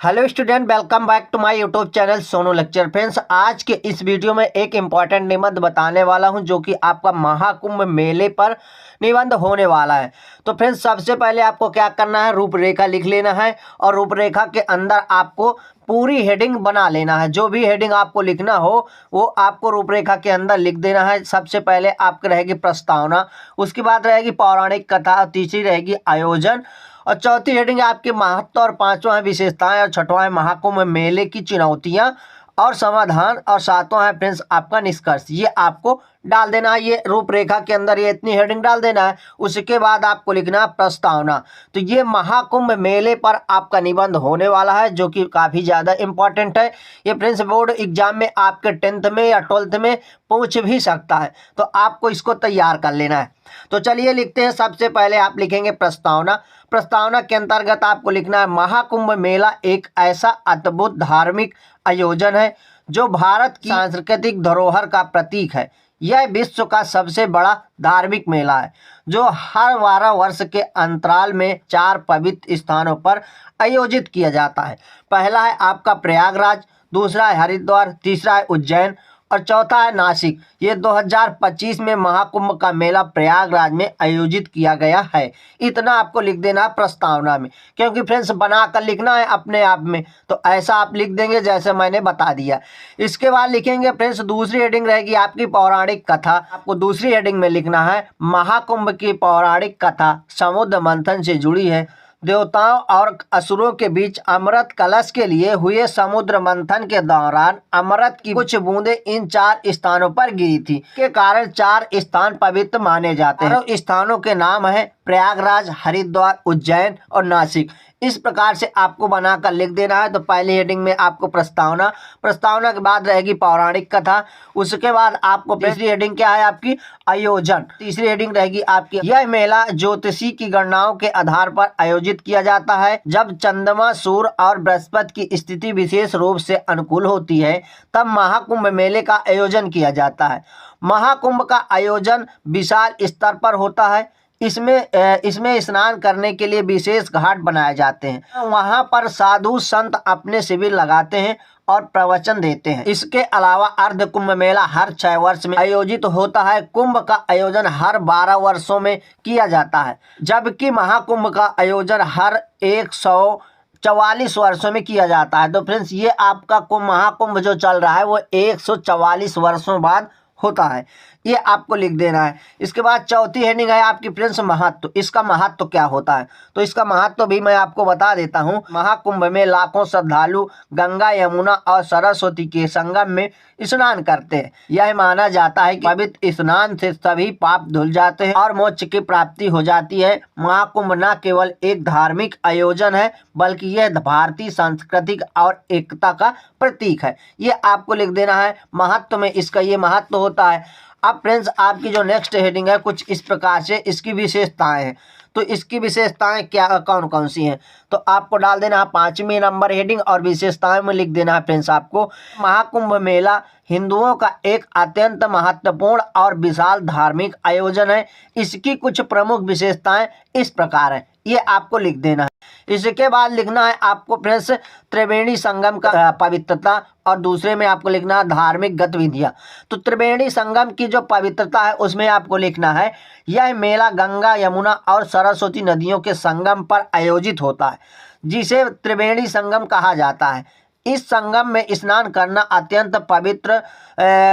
Hello student, welcome back to my YouTube channel Sonu lecture. Friends, आज के इस video में एक इम्पॉर्टेंट निबंध बताने वाला हूं जो कि आपका महाकुंभ मेले पर निबंध होने वाला है। तो फ्रेंड्स, सबसे पहले आपको क्या करना है, रूपरेखा लिख लेना है और रूपरेखा के अंदर आपको पूरी हेडिंग बना लेना है। जो भी हेडिंग आपको लिखना हो वो आपको रूपरेखा के अंदर लिख देना है। सबसे पहले आपकी रहेगी प्रस्तावना, उसके बाद रहेगी पौराणिक कथा, और तीसरी रहेगी आयोजन, और चौथी हेडिंग आपके महत्व, और पांचवा है विशेषताएं, और छठवां है महाकुंभ मेले की चुनौतियां और समाधान, और सातवां है फ्रेंड्स आपका निष्कर्ष। ये आपको डाल देना है, ये रूपरेखा के अंदर ये इतनी हेडिंग डाल देना है। उसके बाद आपको लिखना है प्रस्तावना। तो ये महाकुंभ मेले पर आपका निबंध होने वाला है जो कि काफ़ी ज़्यादा इंपॉर्टेंट है। ये फ्रेंड्स बोर्ड एग्जाम में आपके 10th में या 12th में पूछ भी सकता है, तो आपको इसको तैयार कर लेना है। तो चलिए लिखते हैं। सबसे पहले आप लिखेंगे प्रस्तावना। प्रस्तावना के अंतर्गत आपको लिखना है, महाकुंभ मेला एक ऐसा अद्भुत धार्मिक आयोजन है जो भारत की सांस्कृतिक धरोहर का प्रतीक है। यह विश्व का सबसे बड़ा धार्मिक मेला है जो हर 12 वर्ष के अंतराल में 4 पवित्र स्थानों पर आयोजित किया जाता है। पहला है आपका प्रयागराज, दूसरा है हरिद्वार, तीसरा है उज्जैन और चौथा है नासिक। ये 2025 में महाकुंभ का मेला प्रयागराज में आयोजित किया गया है। इतना आपको लिख देना है प्रस्तावना में, क्योंकि फ्रेंड्स बना कर लिखना है अपने आप में, तो ऐसा आप लिख देंगे जैसे मैंने बता दिया। इसके बाद लिखेंगे फ्रेंड्स, दूसरी हेडिंग रहेगी आपकी पौराणिक कथा। आपको दूसरी हेडिंग में लिखना है, महाकुंभ की पौराणिक कथा समुद्र मंथन से जुड़ी है। देवताओं और असुरों के बीच अमृत कलश के लिए हुए समुद्र मंथन के दौरान अमृत की कुछ बूंदें इन 4 स्थानों पर गिरी थी, के कारण 4 स्थान पवित्र माने जाते हैं। चारों स्थानों के नाम है प्रयागराज, हरिद्वार, उज्जैन और नासिक। इस प्रकार से आपको बनाकर लिख देना है। तो पहली हेडिंग में आपको प्रस्तावना, प्रस्तावना के बाद रहेगी पौराणिक कथा, उसके बाद आपको तीसरी हेडिंग क्या है आपकी आयोजन, तीसरी हेडिंग रहेगी आपकी यह मेला ज्योतिषी की गणनाओं के आधार पर आयोजित किया जाता है। जब चंद्रमा, सूर्य और बृहस्पति की स्थिति विशेष रूप से अनुकूल होती है तब महाकुंभ मेले का आयोजन किया जाता है। महाकुंभ का आयोजन विशाल स्तर पर होता है। इसमें स्नान करने के लिए विशेष घाट बनाए जाते हैं। वहां पर साधु संत अपने शिविर लगाते हैं और प्रवचन देते हैं। इसके अलावा अर्ध कुंभ मेला हर 6 वर्ष में आयोजित होता है। कुंभ का आयोजन हर 12 वर्षों में किया जाता है, जबकि महाकुंभ का आयोजन हर 144 वर्षों में किया जाता है। तो फ्रेंड्स, ये आपका महाकुंभ जो चल रहा है वो 144 वर्षों बाद होता है, ये आपको लिख देना है। इसके बाद चौथी हेडिंग है आपकी फ्रेंड्स महत्व। इसका महत्व क्या होता है, तो इसका महत्व भी मैं आपको बता देता हूँ। महाकुंभ में लाखों श्रद्धालु गंगा, यमुना और सरस्वती के संगम में स्नान करते हैं। यह माना जाता है कि पवित्र स्नान से सभी पाप धुल जाते हैं और मोक्ष की प्राप्ति हो जाती है। महाकुंभ न केवल एक धार्मिक आयोजन है बल्कि यह भारतीय सांस्कृतिक और एकता का प्रतीक है। ये आपको लिख देना है महत्व में, इसका ये महत्व होता है। अब फ्रेंड्स, आपकी जो नेक्स्ट हेडिंग है कुछ इस प्रकार से इसकी विशेषताएं हैं। तो इसकी विशेषताएं क्या कौन कौन सी हैं, तो आपको डाल देना है 5वीं नंबर हेडिंग, और विशेषताएं में लिख देना है फ्रेंड्स आपको, महाकुंभ मेला हिंदुओं का एक अत्यंत महत्वपूर्ण और विशाल धार्मिक आयोजन है। इसकी कुछ प्रमुख विशेषताएं इस प्रकार है, ये आपको लिख देना है। इसके बाद लिखना है आपको फ्रेंड्स त्रिवेणी संगम का पवित्रता, और दूसरे में आपको लिखना है धार्मिक गतिविधियां। तो त्रिवेणी संगम की जो पवित्रता है उसमें आपको लिखना है, यह मेला गंगा, यमुना और सरस्वती नदियों के संगम पर आयोजित होता है, जिसे त्रिवेणी संगम कहा जाता है। इस संगम में स्नान करना अत्यंत पवित्र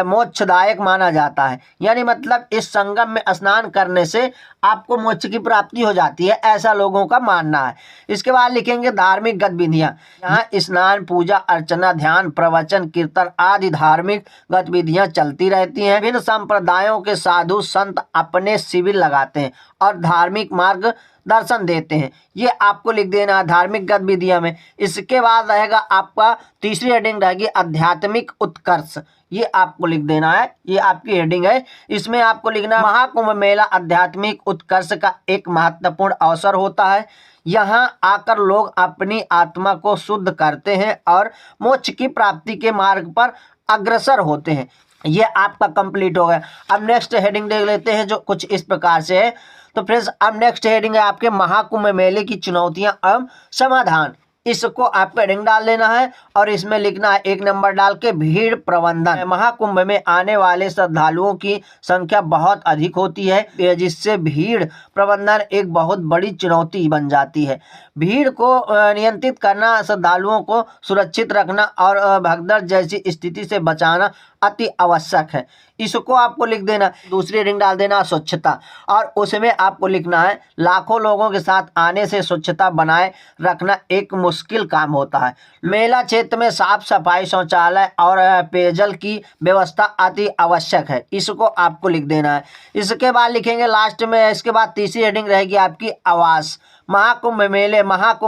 मोक्षदायक माना जाता है। यानी मतलब इस संगम में स्नान करने से आपको मोक्ष की प्राप्ति हो जाती है, ऐसा लोगों का मानना है। इसके बाद लिखेंगे धार्मिक गतिविधियां। यहाँ स्नान, पूजा अर्चना, ध्यान, प्रवचन, कीर्तन आदि धार्मिक गतिविधियां चलती रहती हैं। विभिन्न संप्रदायों के साधु संत अपने शिविर लगाते हैं और धार्मिक मार्ग दर्शन देते हैं। ये आपको लिख देना है धार्मिक गतिविधियां में। इसके बाद रहेगा आपका तीसरी हेडिंग रहेगी आध्यात्मिक उत्कर्ष, ये आपको लिख देना है, ये आपकी हेडिंग है। इसमें आपको लिखना है, महाकुंभ मेला आध्यात्मिक उत्कर्ष का एक महत्वपूर्ण अवसर होता है। यहाँ आकर लोग अपनी आत्मा को शुद्ध करते हैं और मोक्ष की प्राप्ति के मार्ग पर अग्रसर होते हैं। ये आपका कंप्लीट हो गया। अब नेक्स्ट हेडिंग देख लेते हैं जो कुछ इस प्रकार से है। तो फ्रेंड्स, अब नेक्स्ट हेडिंग है आपके महाकुंभ मेले की चुनौतियां एवं समाधान। इसको आपको हेडिंग डाल लेना है और इसमें लिखना है 1 नंबर डाल के भीड़ प्रबंधन। महाकुंभ में आने वाले श्रद्धालुओं की संख्या बहुत अधिक होती है, जिससे भीड़ प्रबंधन एक बहुत बड़ी चुनौती बन जाती है। भीड़ को नियंत्रित करना, श्रद्धालुओं को सुरक्षित रखना और भगदड़ जैसी स्थिति से बचाना अति आवश्यक है। इसको आपको लिख देना। दूसरी हेडिंग डाल देना स्वच्छता, और उसमें आपको लिखना है लाखों लोगों के साथ आने से स्वच्छता बनाए रखना एक मुश्किल काम होता है। मेला क्षेत्र में साफ सफाई, शौचालय और पेयजल की व्यवस्था अति आवश्यक है। इसको आपको लिख देना है। इसके बाद लिखेंगे लास्ट में, इसके बाद तीसरी हेडिंग रहेगी आपकी आवास। महाकुंभ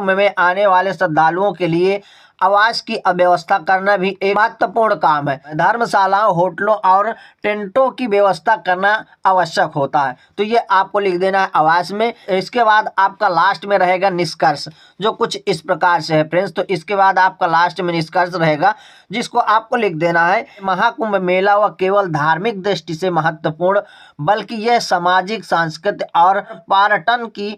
में आने वाले श्रद्धालुओं के लिए आवास की व्यवस्था करना भी एक महत्वपूर्ण काम है। धर्मशालाओं, होटलों और टेंटों की व्यवस्था करना आवश्यक होता है। तो ये आपको लिख देना है आवास में। इसके बाद आपका लास्ट में रहेगा निष्कर्ष, जो कुछ इस प्रकार से है फ्रेंड्स। तो इसके बाद आपका लास्ट में निष्कर्ष रहेगा, जिसको आपको लिख देना है महाकुंभ मेला वह केवल धार्मिक दृष्टि से महत्वपूर्ण, बल्कि यह सामाजिक, सांस्कृतिक और पर्यटन की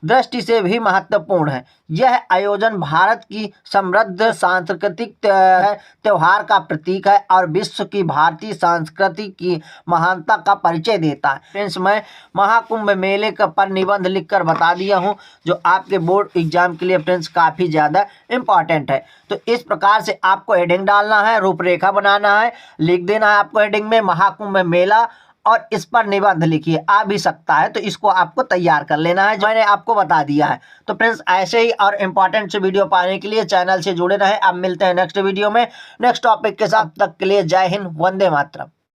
दृष्टि से भी महत्वपूर्ण है। यह आयोजन भारत की समृद्ध सांस्कृतिक त्योहार का प्रतीक है और विश्व की भारतीय संस्कृति की महानता का परिचय देता है। फ्रेंड्स, मैं महाकुंभ मेले का पर निबंध लिखकर बता दिया हूं, जो आपके बोर्ड एग्जाम के लिए फ्रेंड्स काफ़ी ज़्यादा इम्पॉर्टेंट है। तो इस प्रकार से आपको हेडिंग डालना है, रूपरेखा बनाना है, लिख देना है आपको हेडिंग में महाकुंभ मेला, और इस पर निबंध लिखिए। आ भी सकता है, तो इसको आपको तैयार कर लेना है, जो मैंने आपको बता दिया है। तो फ्रेंड्स, ऐसे ही और इम्पोर्टेंट से वीडियो पाने के लिए चैनल से जुड़े रहें। अब मिलते हैं नेक्स्ट वीडियो में नेक्स्ट टॉपिक के साथ। तब तक के लिए जय हिंद, वंदे मातरम।